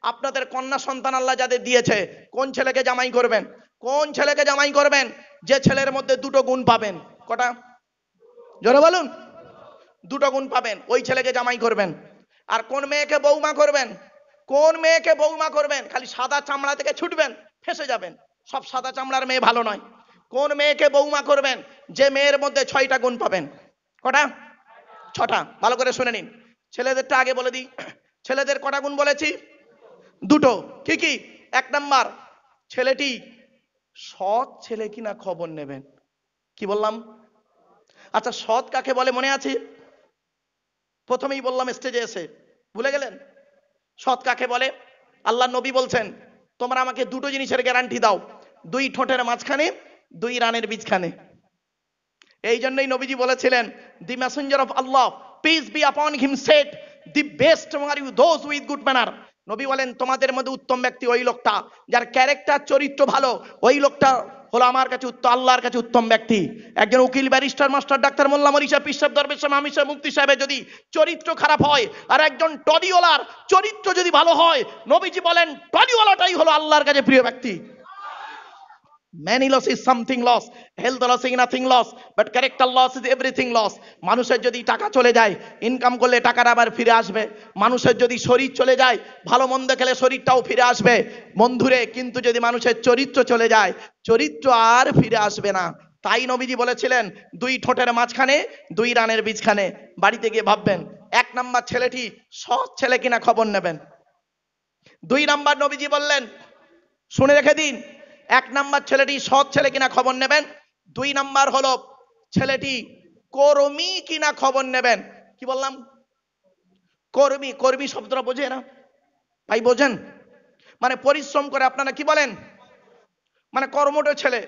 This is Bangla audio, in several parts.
আপনাদের কন্যা সন্তান আল্লাহ যাদের দিয়েছে, কোন ছেলেকে জামাই করবেন? কোন ছেলেকে জামাই করবেন? যে ছেলের মধ্যে দুটো গুণ পাবেন। কটা? জোরে বলুন। দুটো গুণ পাবেন, ওই ছেলেকে জামাই করবেন। আর কোন মেয়েকে বৌমা করবেন? কোন মেয়েকে বৌমা করবেন? খালি সাদা চামড়া থেকে ছুটবেন, ফেসে যাবেন। সব সাদা চামড়ার মেয়ে ভালো নয়। কোন মেয়েকে বৌমা করবেন? যে মেয়ের মধ্যে 6টা গুণ পাবেন। কটা? 6টা। ভালো করে শুনে নিন। ছেলেদেরটা আগে বলে দিই। ছেলেদের কটা গুণ বলেছি? দুটো। কি কি? 1 নাম্বার, ছেলেটি সৎ ছেলে কিনা খবর নেবেন। কি বললাম? আচ্ছা, সৎ কাকে বলে মনে আছে? প্রথমেই বললাম স্টেজে এসে, ভুলে গেলেন? সৎ কাকে বলে? আল্লাহ নবী বলছেন, তোমরা আমাকে দুটো জিনিসের গ্যারান্টি দাও, 2 ঠোঁটের মাঝখানে, 2 রানের বীজখানে। এই জন্যই নবীজি বলেছিলেন, the messenger of Allah, peace be upon him, said the best are you those with good manner. নবী বলেন, তোমাদের মধ্যে উত্তম ব্যক্তি ওই লোকটা যার ক্যারেক্টার, চরিত্র ভালো। ওই লোকটা হলো আমার কাছে উত্তম, আল্লাহর কাছে উত্তম ব্যক্তি। একজন উকিল, ব্যারিস্টার, মাস্টার, ডাক্তার, মোল্লা, মৌলভী সাহেব, পীর সাহেব, দরবেশ সাহেব, আমির সাহেব, মুফতি সাহেবের যদি চরিত্র খারাপ হয়, আর একজন টডিওয়ালার চরিত্র যদি ভালো হয়, নবীজি বলেন টডিওয়ালাটাই হলো আল্লাহর কাছে প্রিয় ব্যক্তি। Many loss is something loss, health loss is nothing loss, but character loss is everything loss. মানুষের যদি টাকা চলে যায়, ইনকাম করলে টাকাটা আবার ফিরে আসবে। মানুষের যদি শরীর চলে যায়, ভালো মন্দ খেলে শরীরটাও ফিরে আসবে বন্ধুরে। কিন্তু যদি মানুষের চরিত্র চলে যায়, চরিত্র আর ফিরে আসবে না। তাই নবীজি বলেছিলেন, 2 ঠোঁটের মাঝখানে, 2 রানের বীজখানে। বাড়িতে গিয়ে ভাববেন, 1 নাম্বার ছেলেটি সৎ ছেলে কিনা খবর নেবেন। 2 নাম্বার নবীজি বললেন, শুনে রেখে দিন, 1 নাম্বার ছেলেটি সৎ ছেলে কিনা খবর নেবেন। 2 নাম্বার হলো ছেলেটি কর্মী কিনা খবর নেবেন। কি বললাম? কর্মী। কর্মী শব্দটা বোঝে না ভাই? বোঝেন? মানে পরিশ্রম করে। আপনারা কি বলেন? মানে কর্মঠ ছেলে।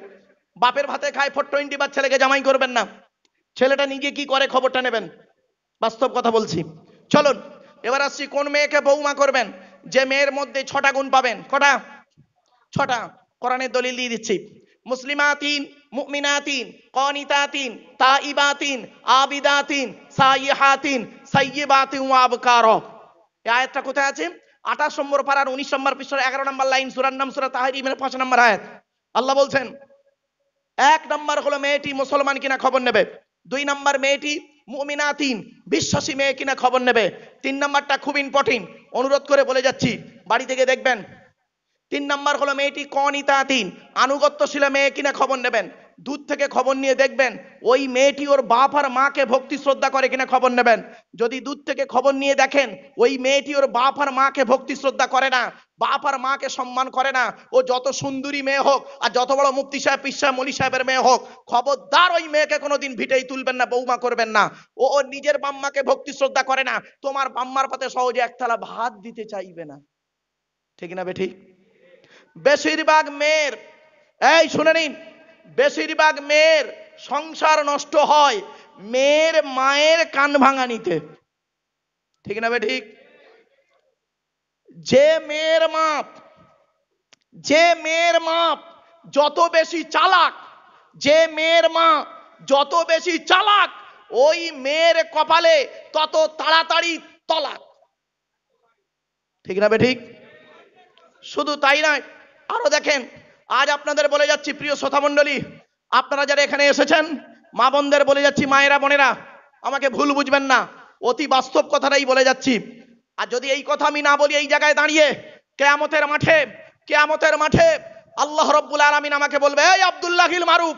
বাপের ভাতে খায় 420 বার ছেলেকে জামাই করবেন না। ছেলেটা নিজে কি করে খবরটা নেবেন। বাস্তব কথা বলছি। চলুন এবার আসছি, কোন মেয়েকে বৌমা করবেন? যে মেয়ের মধ্যে 6টা গুণ পাবেন। কটা? 6টা। কোরআনের দলিল দিয়ে দিচ্ছি। মুসলিমাতিন, মুমিনাতিন, কানিতাতিন, তাইবাতিন, আবিদাতিন, সাইয়্যিহাতিন, সাইয়্যিবাতিন ওয়া আবকারা। এই আয়াতটা কোথায় আছে? 28 নম্বর পারার 19 নম্বর পৃষ্ঠার 11 নম্বর লাইন, সূরার নাম সূরা তাহরিমের 5 নম্বর আয়াত। আল্লাহ বলছেন, 1 নম্বর হলো মেয়েটি মুসলমান কিনা খবর নেবে। 2 নম্বর মেয়েটি মুমিনাতিন, বিশ্বাসী মেয়ে কিনা খবর নেবে। 3 নম্বরটা খুব ইম্পর্টেন্ট, অনুরোধ করে বলে যাচ্ছি, বাড়ি থেকে দেখবেন। 3 নম্বর হলো মেয়েটি কনিতাতিন, আনুগত্যশীল মেয়ে কিনা খবর নেবেন। দূর থেকে খবর নিয়ে দেখবেন ওই মেয়েটি ওর বাপ আর মাকে ভক্তি শ্রদ্ধা করে কিনা খবর নেবেন। যদি দূর থেকে খবর নিয়ে দেখেন ওই মেয়েটি ওর বাপ আর মাকে ভক্তি শ্রদ্ধা করে না, বাপ আর মাকে সম্মান করে না, ও যত সুন্দরী মেয়ে হোক আর যত বড় মুফতি সাহেব, পীর সাহেব, মৌলভী সাহেবের মেয়ে হোক, খবরদার ওই মেয়েকে কোনোদিন ভিটেই তুলবেন না, বৌমা করবেন না। ও ওর নিজের বাম্মাকে ভক্তি শ্রদ্ধা করে না, তোমার বাম্মার পাতে সহজে এক থালা ভাত দিতে চাইবে না। ঠিক না বেঠিক? বেশিরভাগ মেয়ের, এই শুনে নিন, বেশিরভাগ মেয়ের সংসার নষ্ট হয় মেয়ের মায়ের কান ভাঙানিতে। ঠিক না বেঠিক? যে মেয়ের মা যত বেশি চালাক, যে মেয়ের মা যত বেশি চালাক, ওই মেয়ের কপালে তত তাড়াতাড়ি তলাক। ঠিক না বেঠিক? শুধু তাই নয়, আরো দেখেন, আজ আপনাদের বলে যাচ্ছি প্রিয় শ্রোতা মণ্ডলী, আপনারা যারা এখানে এসেছেন, মা বোনদের বলে যাচ্ছি, মায়েরা বোনেরা আমাকে ভুল বুঝবেন না, অতি বাস্তব কথাটাই বলে যাচ্ছি। আর যদি এই কথা আমি না বলি এই জায়গায় দাঁড়িয়ে, কিয়ামতের মাঠে আল্লাহ রাব্বুল আলামিন আমাকে বলবে, এই আব্দুল্লাহিল মারুফ,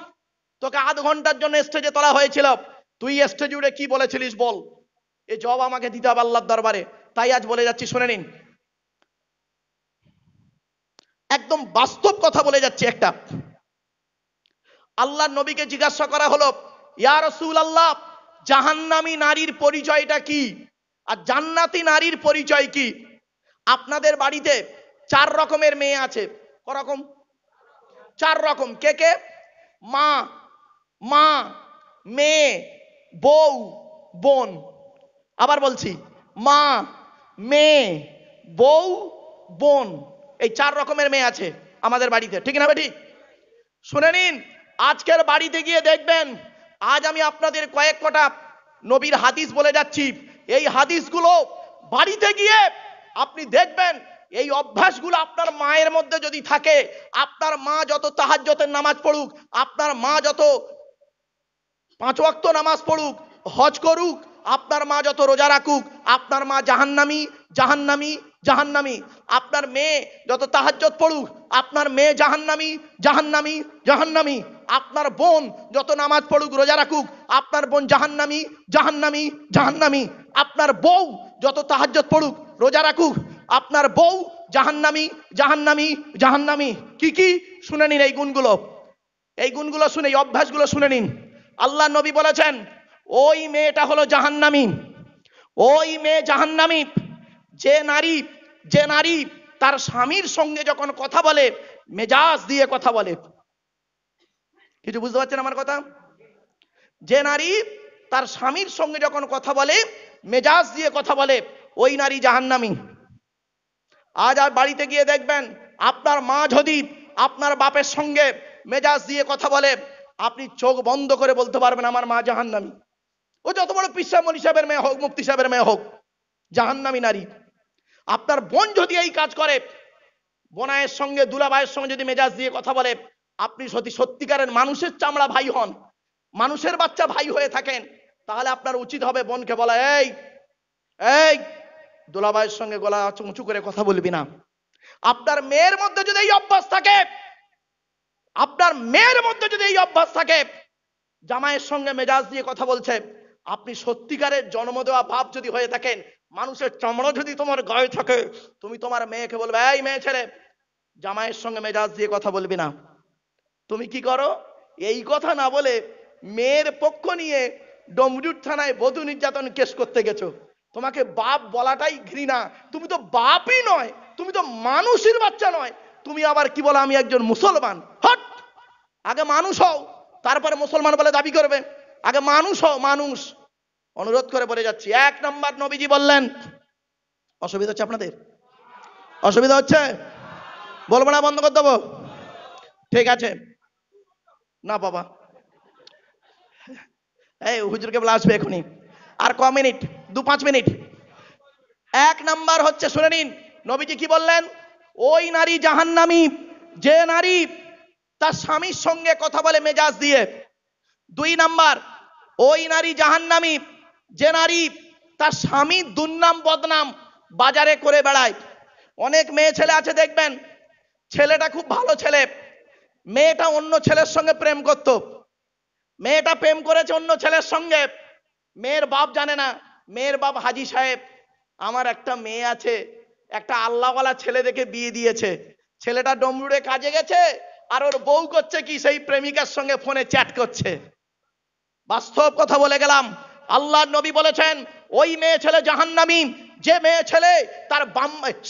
তোকে আধ ঘন্টার জন্য স্টেজে তোলা হয়েছিল, তুই স্টেজ জুড়ে কি বলেছিলিস বল। এই জবাব আমাকে দিতে হবে আল্লাহর দরবারে। তাই আজ বলে যাচ্ছি, শুনে নিন, একদম বাস্তব কথা বলে যাচ্ছি একটা। আল্লাহর নবীকে জিজ্ঞাসা করা হলো, ইয়া রাসূলুল্লাহ, জাহান্নামী নারীর পরিচয়টা কি আর জান্নাতি নারীর পরিচয় কি? আপনাদের বাড়িতে 4 রকমের মেয়ে আছে। করকম? 4 রকম। কে কে? মা, মেয়ে, বউ, বোন। আবার বলছি, মা, মেয়ে, বউ, বোন, এই 4 রকমের মেয়ে আছে আমাদের বাড়িতে। ঠিক না বেঠিক? শুনে নিন, আজকের বাড়িতে গিয়ে দেখবেন, আজ আমি আপনাদের কয়েক কটা নবীর হাদিস বলে যাচ্ছি, এই হাদিসগুলো বাড়িতে গিয়ে আপনি দেখবেন এই অভ্যাসগুলো আপনার মায়ের মধ্যে যদি থাকে, আপনার মা যত তাহাজ্জুদের নামাজ পড়ুক, আপনার মা যত 5 ওয়াক্ত নামাজ পড়ুক, হজ করুক, আপনার মা যত রোজা রাখুক, আপনার মা জাহান্নামী, জাহান্নামী, জাহান্নামী। আপনার মেয়ে যত তাহাজ্জুদ পড়ুক, আপনার মেয়ে জাহান্নামী, জাহান্নামী, জাহান্নামী। আপনার বোন যত নামাজ পড়ুক, রোজা রাখুক, আপনার বোন জাহান্নামী, জাহান্নামী, জাহান্নামী। আপনার বউ যত তাহাজ্জুদ পড়ুক, রোজা রাখুক, আপনার বউ জাহান্নামী, জাহান্নামী, জাহান্নামী। কি কি শুনে নিন এই গুণগুলো, এই গুণগুলো শুনে, এই অভ্যাসগুলো শুনে নিন। আল্লাহ নবী বলেছেন ওই মেয়েটা হলো জাহান্নামী, ওই মেয়ে জাহান্নামী যে নারী তার স্বামীর সঙ্গে যখন কথা বলে মেজাজ দিয়ে কথা বলে। কিছু বুঝতে পারছেন আমার কথা? যে নারী তার স্বামীর সঙ্গে যখন কথা বলে মেজাজ দিয়ে কথা বলে, ওই নারী জাহান্নামী। আজ আর বাড়িতে গিয়ে দেখবেন আপনার মা যদি আপনার বাপের সঙ্গে মেজাজ দিয়ে কথা বলে, আপনি চোখ বন্ধ করে বলতে পারবেন আমার মা জাহান্নামী। ও যত বড় পীর সাহেব, মনি সাহেবের মেয়ে হোক, মুফতি সাহেবের মেয়ে হোক, জাহান্নামী নারী। আপনার বোন যদি এই কাজ করে, বোনায়ের সঙ্গে, দুলাভাইয়ের সঙ্গে যদি মেজাজ দিয়ে কথা বলে, আপনি যদি সত্যিকারের মানুষের চামড়া ভাই হন, মানুষের বাচ্চা ভাই হয়ে থাকেন, তাহলে আপনার উচিত হবে বোনকে বলা, এই এই দুলাভাইয়ের সঙ্গে গলা উঁচু করে কথা বলবি না। আপনার মেয়ের মধ্যে যদি এই অভ্যাস থাকে, আপনার মেয়ের মধ্যে যদি এই অভ্যাস থাকে, জামাইয়ের সঙ্গে মেজাজ দিয়ে কথা বলছে, আপনি সত্যিকারের জন্ম দেওয়া বাপ যদি হয়ে থাকেন, মানুষের চামড়া যদি তোমার গায়ে থাকে, তুমি তোমার মেয়েকে বলবে, এই মেয়ে ছেলে, জামাইয়ের সঙ্গে মেজাজ দিয়ে কথা বলবি না। তুমি কি করো? এই কথা না বলে মেয়ের পক্ষ নিয়ে ডমরুর থানায় বধূ নির্যাতন কেস করতে গেছো। তোমাকে বাপ বলাটাই ঘৃণা। তুমি তো বাপই নয়, তুমি তো মানুষের বাচ্চা নয়, তুমি আবার কি বলো আমি একজন মুসলমান। হট, আগে মানুষ হও, তারপরে মুসলমান বলে দাবি করবে। আগে মানুষ হও, মানুষ। অনুরোধ করে বলে যাচ্ছি, 1 নম্বর নবীজি বললেন, অসুবিধা হচ্ছে আপনাদের? অসুবিধা হচ্ছে? বলবো না, বন্ধ করে দেবো? ঠিক আছে না বাবা, এই হুজুরকে বলে আসবে এখনই, আর ক মিনিট, 2-5 মিনিট। 1 নাম্বার হচ্ছে, শুনে নিন নবীজি কি বললেন, ওই নারী জাহান্নামী যে নারী তার স্বামীর সঙ্গে কথা বলে মেজাজ দিয়ে। 2 নাম্বার, ওই নারী জাহান্নামী যে নারী তার স্বামীর দুর্নাম বদনাম বাজারে করে বেড়ায়। অনেক মেয়ে ছেলে আছে দেখবেন, ছেলেটা খুব ভালো ছেলে, মেয়েটা অন্য ছেলের সঙ্গে প্রেম করত, মেয়েটা প্রেম করেছে অন্য ছেলের সঙ্গে, মেয়ের বাপ জানে না। মেয়ের বাপ হাজি সাহেব, আমার একটা মেয়ে আছে, একটা আল্লাহওয়ালা ছেলে দেখে বিয়ে দিয়েছে। ছেলেটা ডমরুড়ে কাজে গেছে, আর ওর বউ করছে কি, সেই প্রেমিকার সঙ্গে ফোনে চ্যাট করছে। বাস্তব কথা বলে গেলাম, আল্লাহর নবী বলেছেন ওই মেয়ে ছেলে জাহান্নামী যে মেয়ে ছেলে তার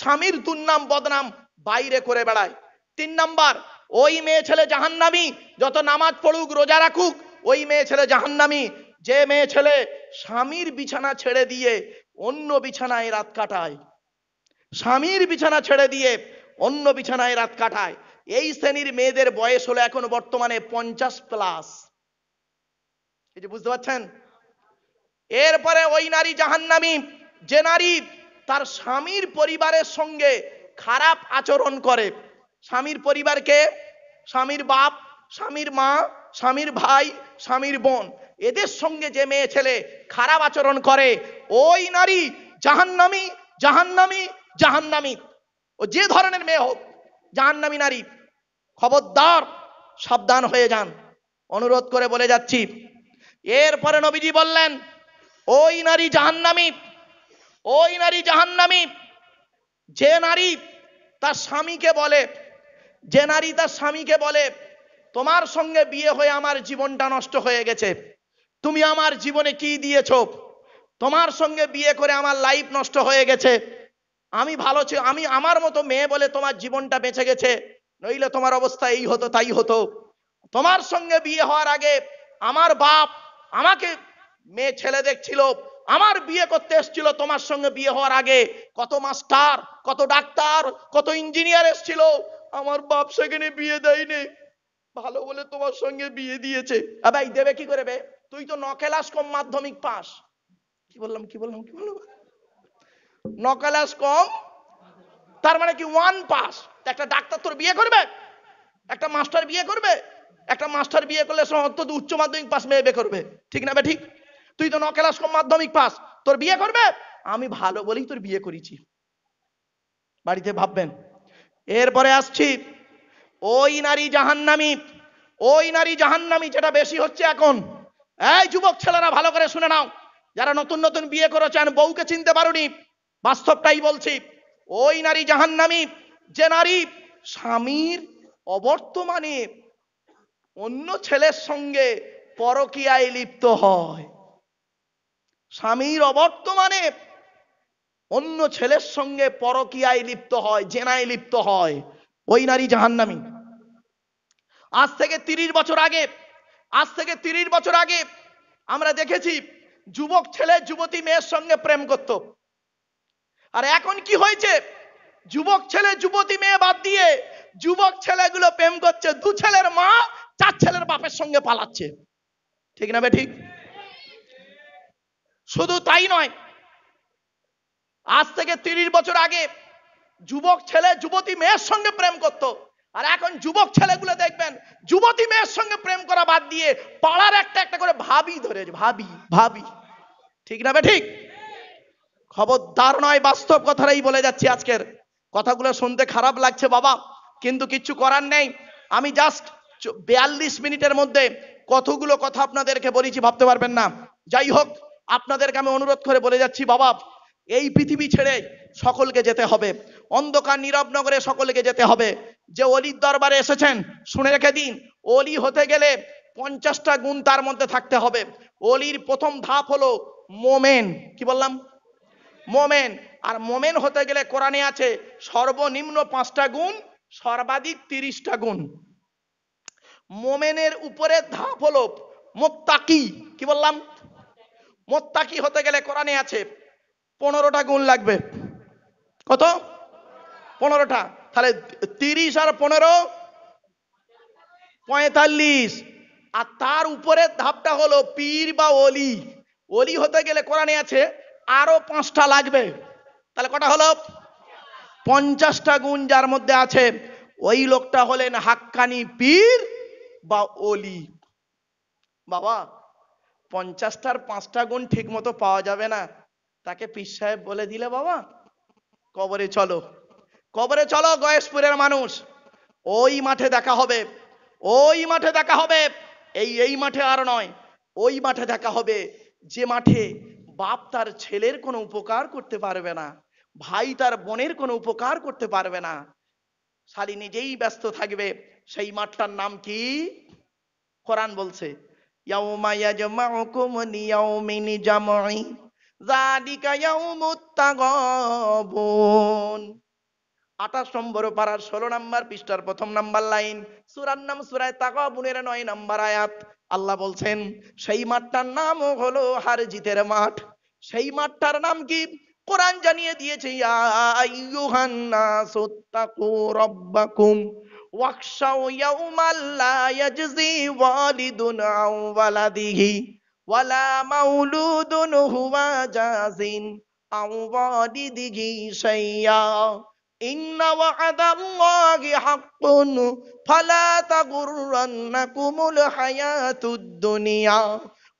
স্বামীর দুর্নাম বদনাম বাইরে করে বেড়ায়। 3 নাম্বার, ওই মেয়ে ছেলে জাহান্নামী যত নামাজ পড়ুক, রোজা রাখুক, ওই মেয়ে ছেলে জাহান্নামী যে মেয়ে ছেলে স্বামীর বিছানা ছেড়ে দিয়ে অন্য বিছানায় রাত কাটায়, স্বামীর বিছানা ছেড়ে দিয়ে অন্য বিছানায় রাত কাটায়। এই শ্রেণীর মেয়েদের বয়স হলো এখন বর্তমানে 50+। এই যে বুঝতে পারছেন? এরপরে ওই নারী জাহান্নামী যে নারী তার স্বামীর পরিবারের সঙ্গে খারাপ আচরণ করে। স্বামীর পরিবারকে, স্বামীর বাপ, স্বামীর মা, স্বামীর ভাই, স্বামীর বোন, এদের সঙ্গে যে মেয়ে ছেলে খারাপ আচরণ করে, ওই নারী জাহান্নামী, জাহান্নামী, জাহান্নামী। ও যে ধরনের মেয়ে হোক, জাহান্নামী নারী। খবরদার, সাবধান হয়ে যান, অনুরোধ করে বলে যাচ্ছি। এরপরে নবীজি বললেন ওই নারী জাহান্নামী, ওই নারী জাহান্নামী যে নারী তার স্বামীকে বলে, যে নারী তার স্বামীকে বলে, তোমার সঙ্গে বিয়ে হয়ে আমার জীবনটা নষ্ট হয়ে গেছে, তুমি আমার জীবনে কি দিয়েছো, তোমার সঙ্গে বিয়ে করে আমার লাইফ নষ্ট হয়ে গেছে, আমি ভালো ছিল, আমি আমার মতো মেয়ে বলে তোমার জীবনটা বেঁচে গেছে, নইলে তোমার অবস্থা এই হতো তাই হতো। তোমার সঙ্গে বিয়ে হওয়ার আগে আমার বাপ আমাকে মেয়ে ছেলে দেখছিল, আমার বিয়ে করতে এসেছিল, তোমার সঙ্গে বিয়ে হওয়ার আগে কত মাস্টার, কত ডাক্তার, কত ইঞ্জিনিয়ার এসেছিল, আমার বাপ সেখানে বিয়ে দেয়নি, ভালো বলে তোমার সঙ্গে বিয়ে দিয়েছে। ভাই দেবে কি করে বে, তুই তো 9 ক্লাস কম মাধ্যমিক পাস। কি বললাম 9 ক্লাস কম, তার মানে কি 1 পাস। একটা ডাক্তার তোর বিয়ে করবে? একটা মাস্টার বিয়ে করবে? একটা মাস্টার বিয়ে করলে অন্তত উচ্চ মাধ্যমিক পাস মেয়ে বিয়ে করবে, ঠিক না ঠিক? তুই তো 9 ক্লাস কম মাধ্যমিক পাস, তোর বিয়ে করবে? আমি ভালো বলেই তোর বিয়ে করেছি, বাড়িতে ভাববেন। এরপরে আসছি, ওই নারী জাহান্নামী, ওই নারী জাহান্নামী যেটা বেশি হচ্ছে এখন। এই যুবক ছেলেরা ভালো করে শুনে নাও, যারা নতুন নতুন বিয়ে করেছেন, বউকে চিনতে পারোনি, বাস্তবটাই বলছি। ওই নারী জাহান্নামী যে নারী স্বামীর অবর্তমানে অন্য ছেলের সঙ্গে পরকীয়ায় লিপ্ত হয়, স্বামীর অবর্তমানে অন্য ছেলের সঙ্গে পরকীয়ায় লিপ্ত হয়, জেনায় লিপ্ত হয়, ওই নারী জাহান্নামী। আজ থেকে 30 বছর আগে, আজ থেকে 30 বছর আগে আমরা দেখেছি যুবক ছেলে যুবতী মেয়ের সঙ্গে প্রেম করত। আর এখন কি হয়েছে? যুবক ছেলে যুবতী মেয়ে বাদ দিয়ে যুবক ছেলেগুলো প্রেম করছে 2 ছেলের মা 4 ছেলের বাপের সঙ্গে পালাচ্ছে, ঠিক না ঠিক? শুধু তাই নয়, আজ থেকে 30 বছর আগে যুবক ছেলে যুবতী মেয়ের সঙ্গে প্রেম করত, আর এখন যুবক ছেলেগুলো দেখবেন যুবতী মেয়ের সঙ্গে প্রেম করা বাদ দিয়ে পাড়ার একটা একটা করে ভাবি ধরেছে, ভাবি ভাবি, ঠিক না ঠিক? খবরদার নয়, বাস্তব কথাটাই বলে যাচ্ছি। আজকের কথাগুলো শুনতে খারাপ লাগছে বাবা, কিন্তু কিচ্ছু করার নেই। আমি জাস্ট 42 মিনিটের মধ্যে কতগুলো কথা আপনাদেরকে বলেছি ভাবতে পারবেন না। যাই হোক, আপনাদেরকে আমি অনুরোধ করে বলে যাচ্ছি বাবা, এই পৃথিবী ছেড়ে সকলকে যেতে হবে, অন্ধকার নীরব নগরে সকলকে যেতে হবে। যে অলির দরবারে এসেছেন শুনে রেখে দিন, অলি হতে গেলে 50টা গুণ তার মধ্যে থাকতে হবে। অলির প্রথম ধাপ হলো মোমেন। কি বললাম? মোমেন। আর মোমেন হতে গেলে কোরআনে আছে সর্বনিম্ন 5টা গুণ, সর্বাধিক 30টা গুণ। মোমেনের উপরে ধাপ হলো মুত্তাকি। কি বললাম? মুত্তাকি হতে গেলে কোরআনে আছে 15টা গুণ লাগবে। কত? 15টা। তাহলে 30 আর 15 45। আর তার উপরের ধাপটা হলো পীর বা অলি। অলি হতে গেলে কোরআনে আছে আরো 5টা লাগবে। তাহলে কটা হলো? 50টা গুণ যার মধ্যে আছে, ওই লোকটা হলেন হাক্কানি পীর বা অলি। বাবা 50টার 5টা গুণ ঠিক মতো পাওয়া যাবে না, তাকে পীর সাহেব বলে দিলে বাবা কবরে চলো, কবরে চলো গয়েশপুরের মানুষ, ওই মাঠে দেখা হবে, ওই মাঠে দেখা হবে। এই মাঠে আর নয়, ওই মাঠে দেখা হবে যে মাঠে বাপ তার ছেলের কোনো উপকার করতে পারবে না, ভাই তার বোনের কোনো উপকার করতে পারবে না, শালি নিজেই ব্যস্ত থাকবে। সেই মাঠটার নাম কি? কোরআন বলছে ইয়াউমা ইয়াজমাউকুম লিয়াউমিন জামঈ যালিকা ইয়াউমুত তাগাবুন। 28 নম্বর পারার 16 নম্বর পৃষ্ঠার 1ম নম্বর লাইন, সূরার নাম সূরা তাগাবুনের 9 নম্বর আয়াত। আল্লাহ বলছেন সেই মাঠটার নাম হলো হারজিতের মাঠ। সেই মাঠটার নাম কি? কোরআন জানিয়ে দিয়েছে ইয়া আইয়ুহান নাসুত্তাকু রাব্বাকুম ওয়াখশাউ ইয়াউমাল লা ইয়াজজি ওয়ালিদুন আন ওয়ালাদিহি ওয়ালা মাউলুদুন হুয়া জাজিন আন ওয়ালিদিহি শাইয়্যা ইন্না ওয়া'দাল্লাহি হাক্কুন ফালা তাগুররান্নাকুমুল হায়াতুদ দুনিয়া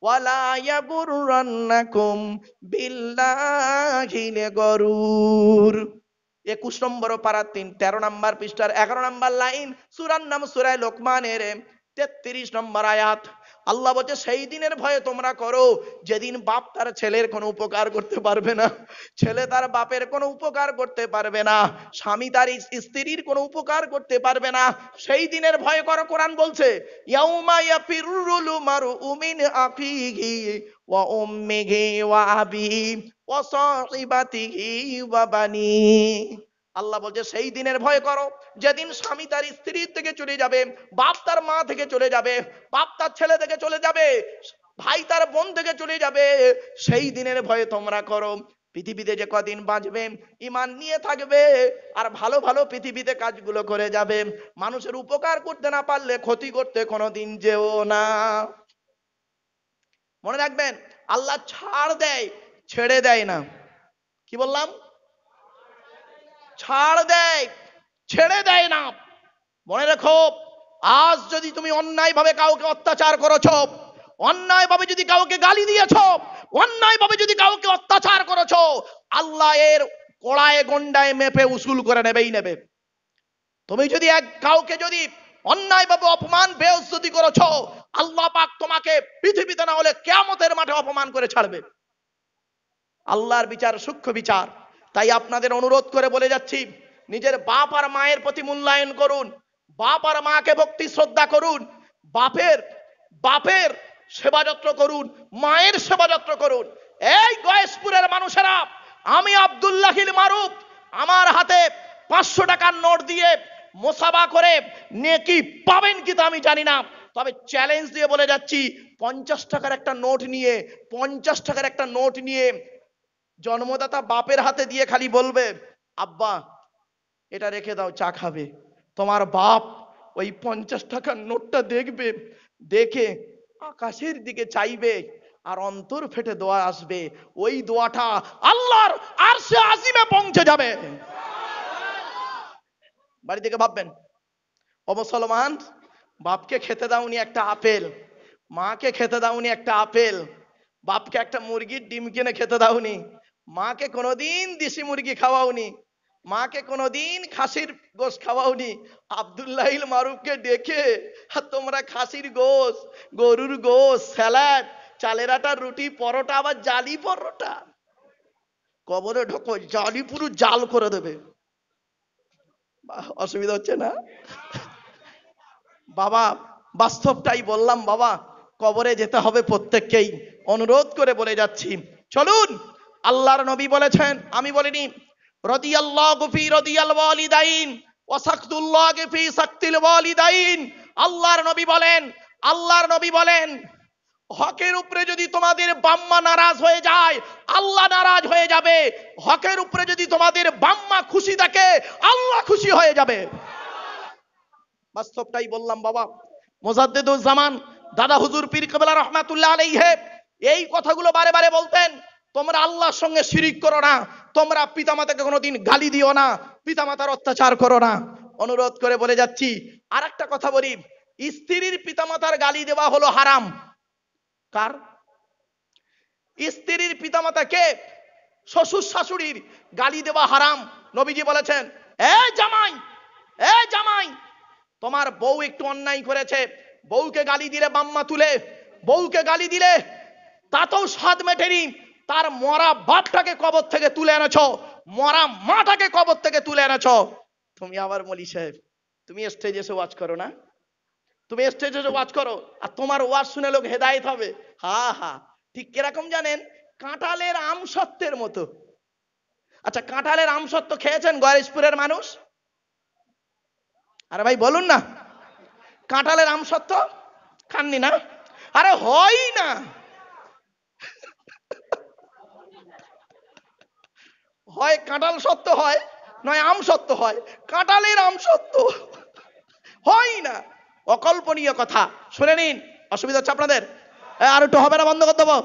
ওয়ালা ইয়াগুররান্নাকুম বিল্লাহিল গরুর। 21 নম্বর পারা 13 নম্বর পৃষ্ঠার 11 নম্বর লাইন, সূরার নাম সূরা লোকমানের 33 নম্বর আয়াত। আল্লাহ বলছে সেই দিনের ভয়ে তোমরা করো যেদিন বাপ তার ছেলের কোনো উপকার করতে পারবে না, ছেলে তার বাপের কোনো উপকার করতে পারবে না, স্বামী তার স্ত্রীর কোনো উপকার করতে পারবে না। সেই দিনের ভয় করো। কোরআন বলছে ইয়াউমা ইয়াফিরুল মারউ মিন আখিহি ওয়া উম্মিহি ওয়া আবিহি ওয়া সাহিবাতিহি ওয়া বানি। আল্লাহ বলছে সেই দিনের ভয় করো যেদিন স্বামী তার স্ত্রী থেকে চলে যাবে, বাপ তার মা থেকে চলে যাবে, বাপ তার ছেলে থেকে চলে যাবে, ভাই তার বোন থেকে চলে যাবে। সেই দিনের ভয়ে তোমরা করো। পৃথিবীতে যে কদিন বাঁচবে ঈমান নিয়ে থাকবে আর ভালো ভালো পৃথিবীতে কাজগুলো করে যাবে। মানুষের উপকার করতে না পারলে ক্ষতি করতে কোনোদিন যেও না। মনে রাখবেন, আল্লাহ ছাড় দেয়, ছেড়ে দেয় না। কি বললাম? ছাড় দেয়, ছেড়ে দেয় না। মনে রেখো, আজ যদি তুমি অন্যায়ভাবে কাউকে অত্যাচার করেছো, অন্যায়ভাবে যদি কাউকে গালি দিয়েছো, অন্যায়ভাবে যদি কাউকে অত্যাচার করেছো, আল্লাহ এর কড়ায় গন্ডায় মেপে উসুল করে নেবেই নেবে। তুমি যদি কাউকে যদি অন্যায়ভাবে অপমান বেইজ্জতি করেছো, আল্লাহ পাক তোমাকে পৃথিবীতে না হলে কিয়ামতের মাঠে অপমান করে ছাড়বে। আল্লাহর বিচার সূক্ষ্ম বিচার। তাই আপনাদের অনুরোধ করে বলে যাচ্ছি, নিজের বাপ আর মায়ের প্রতি মূল্যায়ন করুন, বাপ আর মাকে ভক্তি শ্রদ্ধা করুন, বাপের বাপের সেবা যত্ন করুন, মায়ের সেবা যত্ন করুন। এই গয়েশপুরের মানুষেরা, আমি আব্দুল্লাহিল মারুফ, আমার হাতে 500 টাকার নোট দিয়ে মোসাবা করে নেকি পাবেন কি তা আমি জানি না, তবে চ্যালেঞ্জ দিয়ে বলে যাচ্ছি, 50 টাকার একটা নোট নিয়ে, 50 টাকার একটা নোট নিয়ে জন্মদাতা বাপের হাতে দিয়ে খালি বলবে, আব্বা এটা রেখে দাও, চা খাবে। তোমার বাপ ওই 50 টাকার নোটটা দেখবে, দেখে আকাশের দিকে চাইবে, আর অন্তর ফেটে দোয়া আসবে। ওই দোয়াটা আল্লাহর আরশে আজিমে পৌঁছে যাবে। বাড়ি থেকে ভাববেন, ও মুসলমান, বাপকে খেতে দাওনি একটা আপেল, মাকে খেতে দাওনি একটা আপেল, বাপকে একটা মুরগির ডিম কিনে খেতে দাওনি, মাকে কোনোদিন দেশি মুরগি খাওয়াওনি, মাকে কোনোদিন খাসির গোশ খাওয়াওনি। আব্দুল্লাহিল মারুফকে ডেকে তোমরা খাসির গোশ, গরুর গোশ, স্যালাড, চালের আটার রুটি, পরোটা, আবার জালি পরোটা, কবরে ঢোকো, জালি পুরো জাল করে দেবে। অসুবিধা হচ্ছে না? বাবা, বাস্তবটাই বললাম বাবা, কবরে যেতে হবে প্রত্যেককেই। অনুরোধ করে বলে যাচ্ছি, চলুন। আল্লাহর নবী বলেছেন, আমি বলিনি, রাদিয়াল্লাহু ফি রাদিয়াল ওয়ালিদাইন ওয়া সাকতুল্লাহি ফি সাকতিল ওয়ালিদাইন। আল্লাহর নবী বলেন, আল্লাহর নবী বলেন, হকের উপরে যদি তোমাদের বাম্মা নারাজ হয়ে যায়, আল্লাহ নারাজ হয়ে যাবে। হকের উপরে যদি তোমাদের বাম্মা খুশি থাকে, আল্লাহ খুশি হয়ে যাবে। বাস্তবটাই বললাম বাবা। মুজাদ্দিদুজ জামান দাদা হুজুর পীর কেবলা রহমাতুল্লাহ আলাইহি এই কথাগুলো বারে বারে বলতেন, তোমরা আল্লাহর সঙ্গে শিরিক করো না, তোমরা পিতামাতাকে কোনোদিন গালি দিও না, পিতামাতার অত্যাচার করো না। অনুরোধ করে বলে যাচ্ছি, আর একটা কথা বলি, স্ত্রীর পিতামাতার গালি দেওয়া হলো হারাম। কার? স্ত্রীর পিতামাতাকে, শ্বশুর শাশুড়ির গালি দেওয়া হারাম। নবীজি বলেছেন, এ জামাই, এ জামাই, তোমার বউ একটু অন্যায় করেছে, বউকে গালি দিলে, বাম্মা তুলে বউকে গালি দিলে তাতেও স্বাদ মেটেনি, তার মরা বাপটাকে কবর থেকে তুলে এনেছো, মরা মাটাকে কবর থেকে তুলে এনেছো। তুমি আবার মলি সাহেব, তুমি স্টেজে এসে ওয়াজ করো না, তুমি স্টেজে এসে ওয়াজ করো, আর তোমার ওয়াজ শুনে লোক হেদায়েত হবে। হা হা, ঠিক কিরকম জানেন? কাঁঠালের আমসত্ত্বের মতো। আচ্ছা, কাঁঠালের আমসত্ত্ব খেয়েছেন গয়েশপুরের মানুষ? আরে ভাই বলুন না, কাঁঠালের আমসত্ত্ব খাননি না? আরে হয় না, হয় কাঁঠাল সত্ত্ব হয়, নয় আম সত্ত্ব হয়। কাঁঠালের আম সত্ত্ব হয় না, অকল্পনীয় কথা। শুনে নিন, অসুবিধা হচ্ছে আপনাদের? আর একটু হবে না, বন্ধ করে দেবো?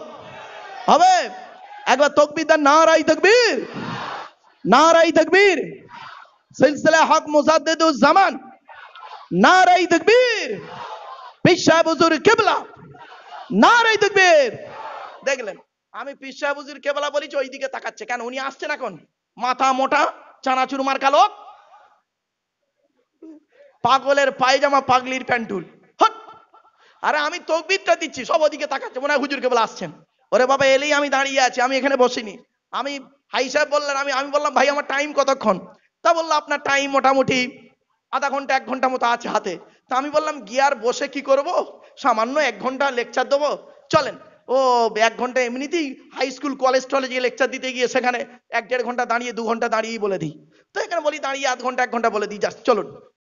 হবে? একবার তাকবীর দেন, নারায়ে তাকবীর, নারায়ে তাকবীর। সিলসিলা হক মুজাদ্দিদুজ জামান, নারায়ে তাকবীর। পীর সাহেব হুজুর কিবলা, নারায়ে তাকবীর। দেখলেন, আমি পীর সাহেব হুজুর কেবলা বলেছি, ওই দিকে তাকাচ্ছে কেন? উনি আসছেন এখন, মাথা মোটা, চানাচুর মার্কা লোক, পাগলের পায়জামা, পাগলির প্যান্টুল। আরে আমি তাকবীরটা দিচ্ছি, সব ওদিকে তাকাচ্ছে, মনে হয় হুজুর কেবলা আসছেন। ওরে বাবা, এলেই আমি দাঁড়িয়ে আছি, আমি এখানে বসিনি। আমি, হাই সাহেব বললেন, আমি বললাম ভাই আমার টাইম কতক্ষণ? তা বললো আপনার টাইম মোটামুটি আধা ঘন্টা 1 ঘন্টা মতো আছে হাতে। তা আমি বললাম গিয়ার বসে কি করব, সামান্য 1 ঘন্টা লেকচার দেবো, চলেন। ও 1 ঘন্টা এমনিতেই হাই স্কুল কলেজ টলেজে লেকচার দিতে গিয়ে সেখানে 1-1.5 ঘন্টা দাঁড়িয়ে, 2 ঘন্টা দাঁড়িয়েই বলে দিই। তো এখানে বলি দাঁড়িয়ে আধ ঘন্টা 1 ঘন্টা বলে দিই, জাস্ট চলুন।